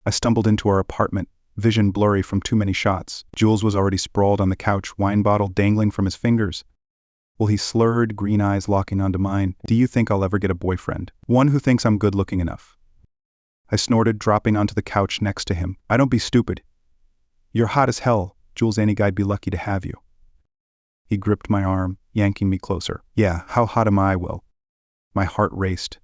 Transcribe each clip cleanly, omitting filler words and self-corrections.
I stumbled into our apartment, vision blurry from too many shots. Jules was already sprawled on the couch, wine bottle dangling from his fingers. Well, he slurred, green eyes locking onto mine. Do you think I'll ever get a boyfriend? One who thinks I'm good-looking enough. I snorted, dropping onto the couch next to him. I don't be stupid. You're hot as hell. Jules, any guy'd be lucky to have you. He gripped my arm, yanking me closer. Yeah, how hot am I, Will? My heart raced.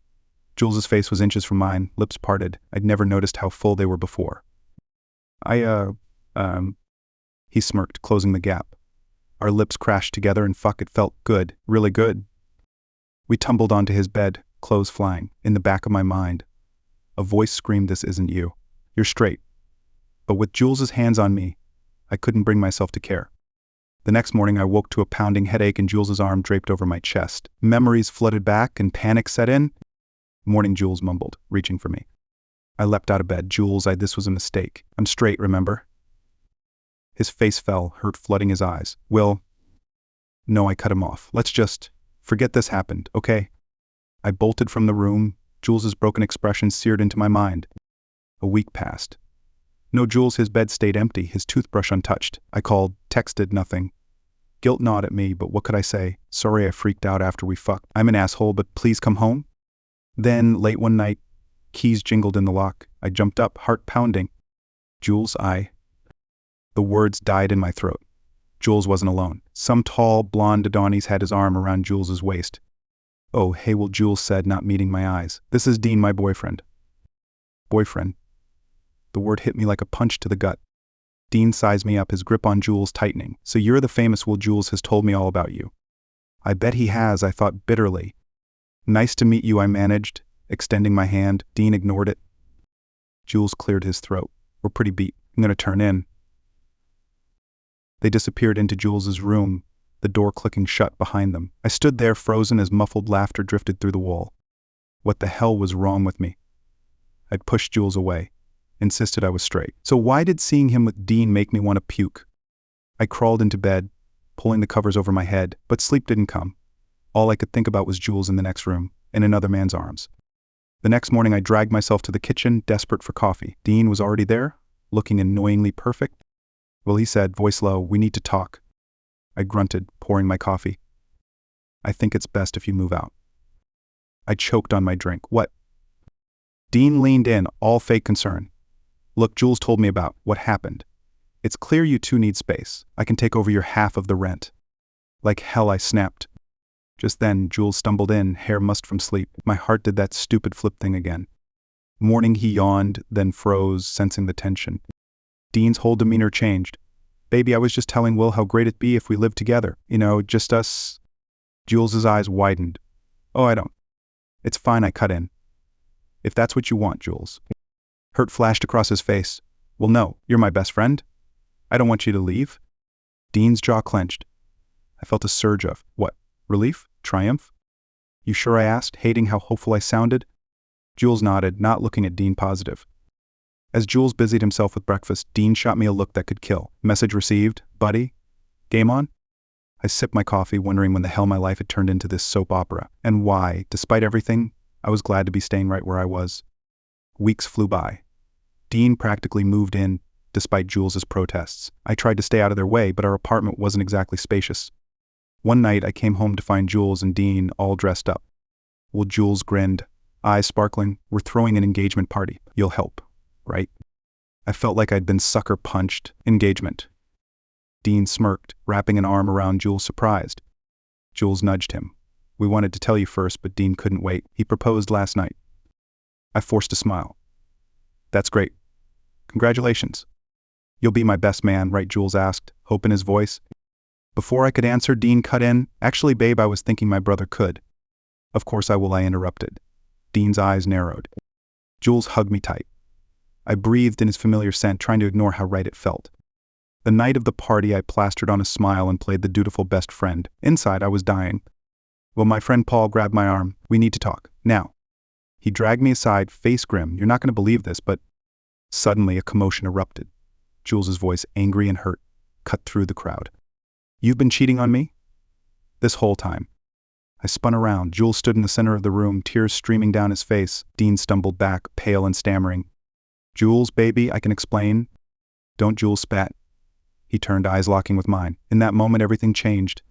Jules's face was inches from mine, lips parted. I'd never noticed how full they were before. He smirked, closing the gap. Our lips crashed together and fuck, it felt good, really good. We tumbled onto his bed, clothes flying. In the back of my mind, a voice screamed, this isn't you. You're straight. But with Jules's hands on me, I couldn't bring myself to care. The next morning I woke to a pounding headache and Jules's arm draped over my chest. Memories flooded back and panic set in. Morning, Jules mumbled, reaching for me. I leapt out of bed. Jules, this was a mistake. I'm straight, remember? His face fell, hurt flooding his eyes. Will? No, I cut him off. Let's just forget this happened, okay? I bolted from the room. Jules's broken expression seared into my mind. A week passed. No Jules, his bed stayed empty, his toothbrush untouched. I called, texted, nothing. Guilt gnawed at me, but what could I say? Sorry I freaked out after we fucked. I'm an asshole, but please come home? Then, late one night, keys jingled in the lock. I jumped up, heart pounding. Jules, The words died in my throat. Jules wasn't alone. Some tall, blonde Adonis had his arm around Jules's waist. Oh, hey, Will, Jules said, not meeting my eyes. This is Dean, my boyfriend. Boyfriend. The word hit me like a punch to the gut. Dean sized me up, his grip on Jules tightening. So you're the famous Will. Jules has told me all about you. I bet he has, I thought bitterly. Nice to meet you, I managed, extending my hand. Dean ignored it. Jules cleared his throat. We're pretty beat. I'm gonna turn in. They disappeared into Jules's room, the door clicking shut behind them. I stood there frozen as muffled laughter drifted through the wall. What the hell was wrong with me? I'd pushed Jules away, insisted I was straight. So why did seeing him with Dean make me want to puke? I crawled into bed, pulling the covers over my head, but sleep didn't come. All I could think about was Jules in the next room, in another man's arms. The next morning I dragged myself to the kitchen, desperate for coffee. Dean was already there, looking annoyingly perfect. Well, he said, voice low, we need to talk. I grunted, pouring my coffee. I think it's best if you move out. I choked on my drink. What? Dean leaned in, all fake concern. Look, Jules told me about what happened. It's clear you two need space. I can take over your half of the rent. Like hell, I snapped. Just then, Jules stumbled in, hair mussed from sleep. My heart did that stupid flip thing again. Morning, he yawned, then froze, sensing the tension. Dean's whole demeanor changed. Baby, I was just telling Will how great it'd be if we lived together. You know, just us. Jules's eyes widened. Oh, I don't. It's fine, I cut in. If that's what you want, Jules. Hurt flashed across his face. Well, no, you're my best friend. I don't want you to leave. Dean's jaw clenched. I felt a surge of, what, relief? Triumph? You sure, I asked, hating how hopeful I sounded. Jules nodded, not looking at Dean positive. As Jules busied himself with breakfast, Dean shot me a look that could kill. Message received, buddy? Game on? I sipped my coffee, wondering when the hell my life had turned into this soap opera, and why, despite everything, I was glad to be staying right where I was. Weeks flew by. Dean practically moved in, despite Jules's protests. I tried to stay out of their way, but our apartment wasn't exactly spacious. One night, I came home to find Jules and Dean all dressed up. Well, Jules grinned, eyes sparkling. We're throwing an engagement party. You'll help, right? I felt like I'd been sucker punched. Engagement. Dean smirked, wrapping an arm around Jules, surprised. Jules nudged him. We wanted to tell you first, but Dean couldn't wait. He proposed last night. I forced a smile. That's great. Congratulations. You'll be my best man, right? Jules asked, hope in his voice. Before I could answer, Dean cut in. Actually, babe, I was thinking my brother could. Of course I will, I interrupted. Dean's eyes narrowed. Jules hugged me tight. I breathed in his familiar scent, trying to ignore how right it felt. The night of the party, I plastered on a smile and played the dutiful best friend. Inside, I was dying. Well, my friend Paul grabbed my arm. We need to talk. Now. He dragged me aside, face grim. You're not going to believe this, but... Suddenly, a commotion erupted. Jules's voice, angry and hurt, cut through the crowd. You've been cheating on me? This whole time. I spun around. Jules stood in the center of the room, tears streaming down his face. Dean stumbled back, pale and stammering. Jules, baby, I can explain. Don't. Jules spat. He turned, eyes locking with mine. In that moment, everything changed.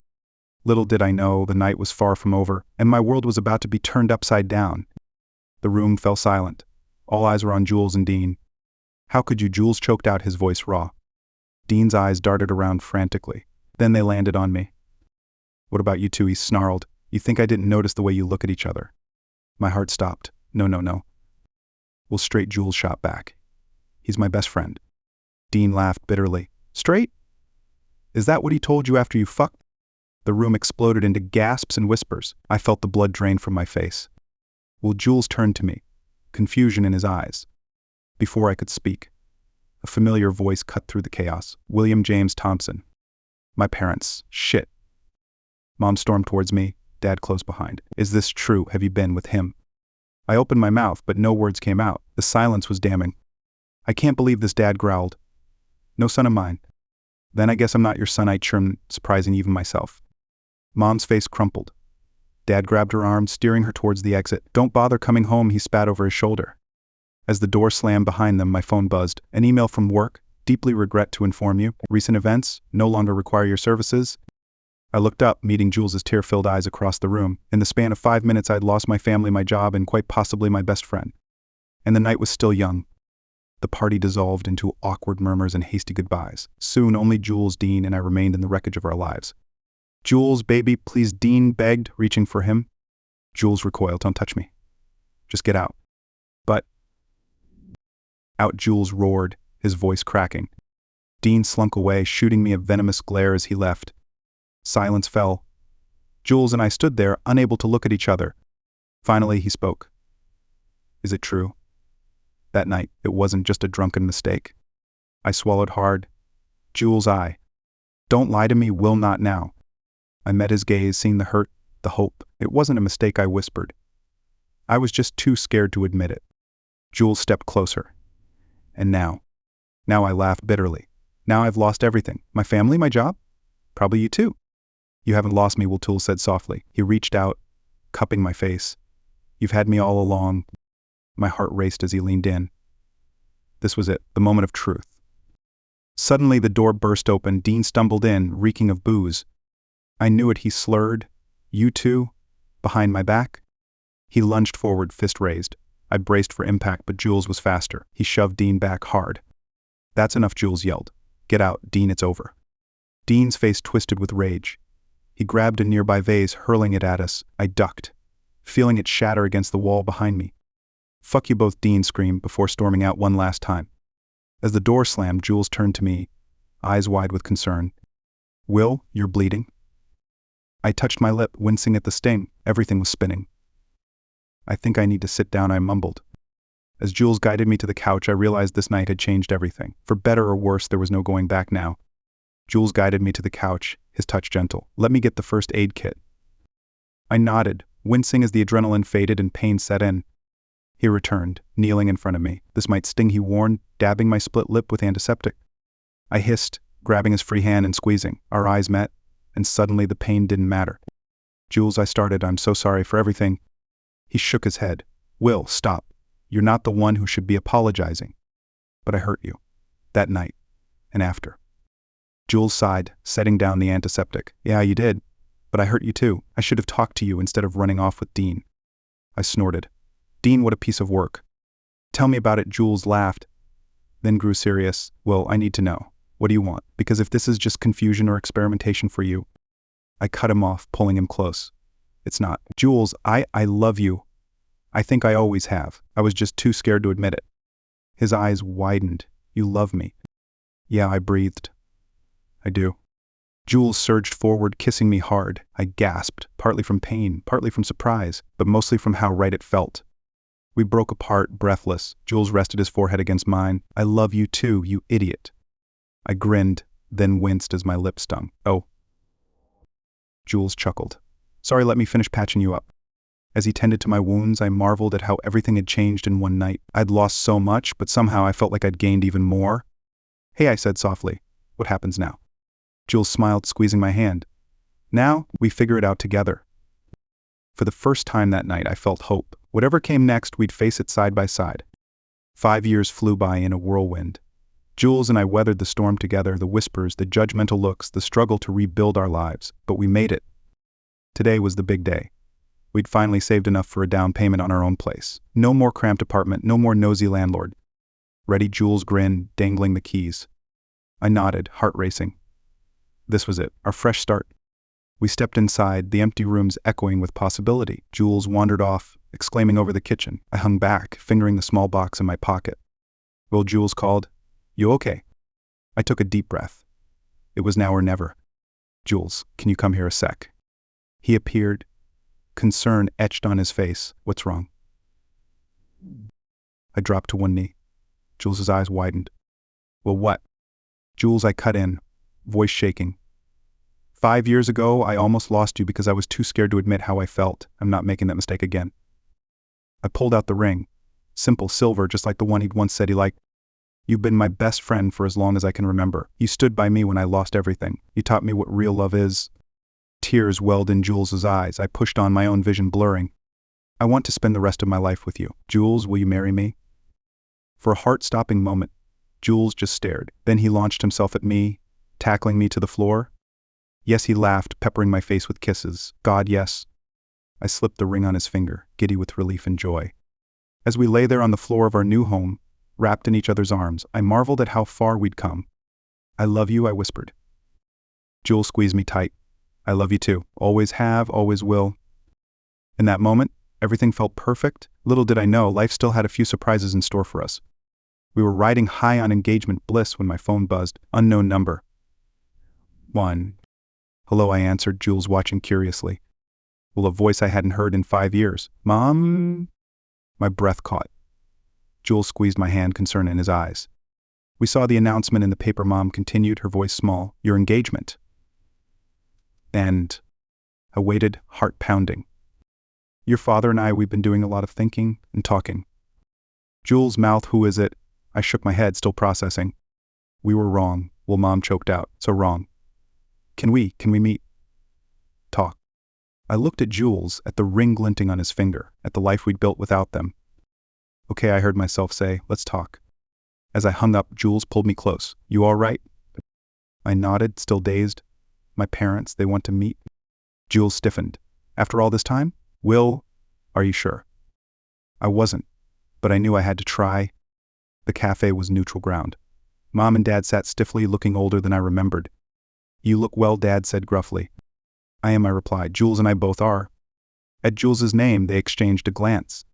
Little did I know, the night was far from over, and my world was about to be turned upside down. The room fell silent. All eyes were on Jules and Dean. How could you? Jules choked out, his voice raw. Dean's eyes darted around frantically. Then they landed on me. What about you two? He snarled. You think I didn't notice the way you look at each other? My heart stopped. No. Well, straight, Jules shot back. He's my best friend. Dean laughed bitterly. Straight? Is that what he told you after you fucked? The room exploded into gasps and whispers. I felt the blood drain from my face. Well, Jules turned to me, confusion in his eyes. Before I could speak, a familiar voice cut through the chaos. William James Thompson. My parents. Shit. Mom stormed towards me, Dad close behind. Is this true? Have you been with him? I opened my mouth, but no words came out. The silence was damning. I can't believe this, Dad growled. No son of mine. Then I guess I'm not your son, I chirmed, surprising even myself. Mom's face crumpled. Dad grabbed her arm, steering her towards the exit. Don't bother coming home, he spat over his shoulder. As the door slammed behind them, my phone buzzed. An email from work. Deeply regret to inform you. Recent events no longer require your services. I looked up, meeting Jules's tear-filled eyes across the room. In the span of 5 minutes, I'd lost my family, my job, and quite possibly my best friend. And the night was still young. The party dissolved into awkward murmurs and hasty goodbyes. Soon, only Jules, Dean, and I remained in the wreckage of our lives. Jules, baby, please, Dean begged, reaching for him. Jules recoiled. Don't touch me. Just get out. But... Out, Jules roared, his voice cracking. Dean slunk away, shooting me a venomous glare as he left. Silence fell. Jules and I stood there, unable to look at each other. Finally, he spoke. Is it true? That night, it wasn't just a drunken mistake. I swallowed hard. Jules, don't lie to me, will not now. I met his gaze, seeing the hurt, the hope. It wasn't a mistake, I whispered. I was just too scared to admit it. Jules stepped closer. And now I laughed bitterly. Now I've lost everything. My family, my job? Probably you too. You haven't lost me, Will said softly. He reached out, cupping my face. You've had me all along. My heart raced as he leaned in. This was it, the moment of truth. Suddenly the door burst open. Dean stumbled in, reeking of booze. I knew it, he slurred. You too? Behind my back? He lunged forward, fist raised. I braced for impact, but Jules was faster. He shoved Dean back hard. That's enough, Jules yelled. Get out, Dean, it's over. Dean's face twisted with rage. He grabbed a nearby vase, hurling it at us. I ducked, feeling it shatter against the wall behind me. Fuck you both, Dean screamed before storming out one last time. As the door slammed, Jules turned to me, eyes wide with concern. Will, you're bleeding? I touched my lip, wincing at the sting. Everything was spinning. I think I need to sit down, I mumbled. As Jules guided me to the couch, I realized this night had changed everything. For better or worse, there was no going back now. Jules guided me to the couch, his touch gentle. Let me get the first aid kit. I nodded, wincing as the adrenaline faded and pain set in. He returned, kneeling in front of me. This might sting, he warned, dabbing my split lip with antiseptic. I hissed, grabbing his free hand and squeezing. Our eyes met, and suddenly the pain didn't matter. Jules, I started, I'm so sorry for everything. He shook his head. Will, stop. You're not the one who should be apologizing. But I hurt you. That night. And after. Jules sighed, setting down the antiseptic. Yeah, you did. But I hurt you too. I should have talked to you instead of running off with Dean. I snorted. Dean, what a piece of work. Tell me about it, Jules laughed. Then grew serious. Well, I need to know. What do you want? Because if this is just confusion or experimentation for you. I cut him off, pulling him close. It's not. Jules, I love you. I think I always have. I was just too scared to admit it. His eyes widened. You love me. Yeah, I breathed. I do. Jules surged forward, kissing me hard. I gasped, partly from pain, partly from surprise, but mostly from how right it felt. We broke apart, breathless. Jules rested his forehead against mine. I love you too, you idiot. I grinned, then winced as my lips stung. Oh. Jules chuckled. Sorry, let me finish patching you up. As he tended to my wounds, I marveled at how everything had changed in one night. I'd lost so much, but somehow I felt like I'd gained even more. Hey, I said softly. What happens now? Jules smiled, squeezing my hand. Now, we figure it out together. For the first time that night, I felt hope. Whatever came next, we'd face it side by side. 5 years flew by in a whirlwind. Jules and I weathered the storm together, the whispers, the judgmental looks, the struggle to rebuild our lives, but we made it. Today was the big day. We'd finally saved enough for a down payment on our own place. No more cramped apartment, no more nosy landlord. Ready? Jules grinned, dangling the keys. I nodded, heart racing. This was it, our fresh start. We stepped inside, the empty rooms echoing with possibility. Jules wandered off, exclaiming over the kitchen. I hung back, fingering the small box in my pocket. Well, Jules called, "You okay?" I took a deep breath. It was now or never. "Jules, can you come here a sec?" He appeared, concern etched on his face. "What's wrong?" I dropped to one knee. Jules's eyes widened. "Well, what?" "Jules," I cut in, voice shaking. 5 years ago, I almost lost you because I was too scared to admit how I felt. I'm not making that mistake again. I pulled out the ring. Simple, silver, just like the one he'd once said he liked. "You've been my best friend for as long as I can remember. You stood by me when I lost everything. You taught me what real love is." Tears welled in Jules's eyes. I pushed on, my own vision blurring. "I want to spend the rest of my life with you. Jules, will you marry me?" For a heart-stopping moment, Jules just stared. Then he launched himself at me, tackling me to the floor. Yes, he laughed, peppering my face with kisses. God, yes. I slipped the ring on his finger, giddy with relief and joy. As we lay there on the floor of our new home, wrapped in each other's arms, I marveled at how far we'd come. "I love you," I whispered. Jules squeezed me tight. "I love you too. Always have, always will." In that moment, everything felt perfect. Little did I know, life still had a few surprises in store for us. We were riding high on engagement bliss when my phone buzzed. Unknown number. "One." "Hello," I answered, Jules watching curiously. Well, a voice I hadn't heard in 5 years. "Mom?" My breath caught. Jules squeezed my hand, concern in his eyes. "We saw the announcement in the paper," Mom continued, her voice small. "Your engagement." And I waited, heart pounding. "Your father and I, we've been doing a lot of thinking and talking." Jules' mouth, "Who is it?" I shook my head, still processing. "We were wrong." Well, Mom choked out. "So wrong. Can we meet? Talk." I looked at Jules, at the ring glinting on his finger, at the life we'd built without them. "Okay," I heard myself say, "let's talk." As I hung up, Jules pulled me close. "You all right?" I nodded, still dazed. "My parents, they want to meet." Jules stiffened. "After all this time? Will, are you sure?" I wasn't, but I knew I had to try. The cafe was neutral ground. Mom and Dad sat stiffly, looking older than I remembered. "You look well," Dad said gruffly. "I am," I replied. "Jules and I both are." At Jules's name, they exchanged a glance.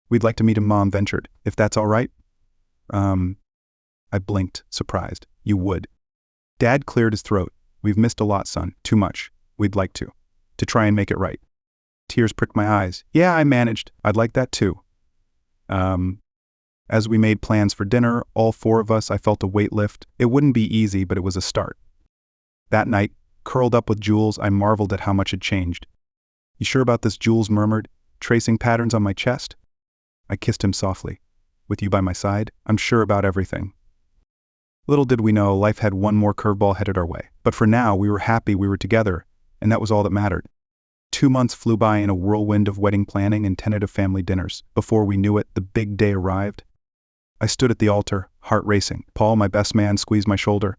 "We'd like to meet him," Mom ventured. "If that's all right?" I blinked, surprised. "You would?" Dad cleared his throat. "We've missed a lot, son. Too much. We'd like to try and make it right." Tears pricked my eyes. "Yeah, I managed. I'd like that too." As we made plans for dinner, all four of us, I felt a weight lift. It wouldn't be easy, but it was a start. That night, curled up with Jules, I marveled at how much had changed. "You sure about this?" Jules murmured, tracing patterns on my chest. I kissed him softly. "With you by my side, I'm sure about everything." Little did we know, life had one more curveball headed our way. But for now, we were happy we were together, and that was all that mattered. 2 months flew by in a whirlwind of wedding planning and tentative family dinners. Before we knew it, the big day arrived. I stood at the altar, heart racing. Paul, my best man, squeezed my shoulder.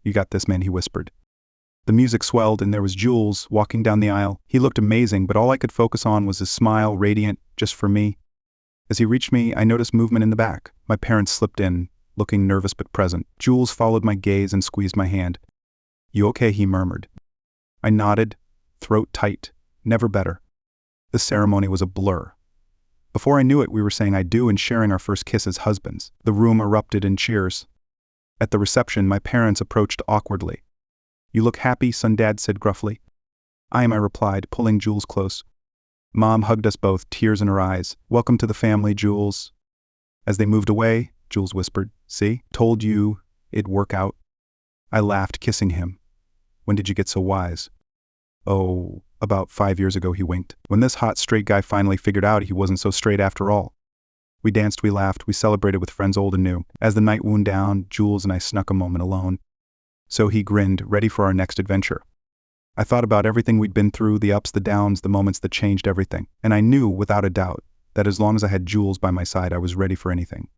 "You got this, man," he whispered. The music swelled, and there was Jules walking down the aisle. He looked amazing, but all I could focus on was his smile, radiant, just for me. As he reached me, I noticed movement in the back. My parents slipped in, looking nervous but present. Jules followed my gaze and squeezed my hand. "You okay?" he murmured. I nodded, throat tight, never better. The ceremony was a blur. Before I knew it, we were saying "I do" and sharing our first kiss as husbands. The room erupted in cheers. At the reception, my parents approached awkwardly. "You look happy, son," Dad said gruffly. "I am," I replied, pulling Jules close. Mom hugged us both, tears in her eyes. "Welcome to the family, Jules." As they moved away, Jules whispered, "See, told you it'd work out." I laughed, kissing him. "When did you get so wise?" "Oh, about 5 years ago," he winked. "When this hot, straight guy finally figured out he wasn't so straight after all." We danced, we laughed, we celebrated with friends old and new. As the night wound down, Jules and I snuck a moment alone. So he grinned, ready for our next adventure. I thought about everything we'd been through, the ups, the downs, the moments that changed everything. And I knew, without a doubt, that as long as I had Jules by my side, I was ready for anything.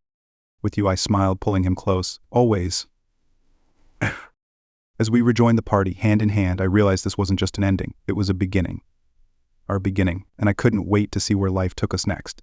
With you, I smiled, pulling him close. Always. As we rejoined the party, hand in hand, I realized this wasn't just an ending. It was a beginning. Our beginning, and I couldn't wait to see where life took us next.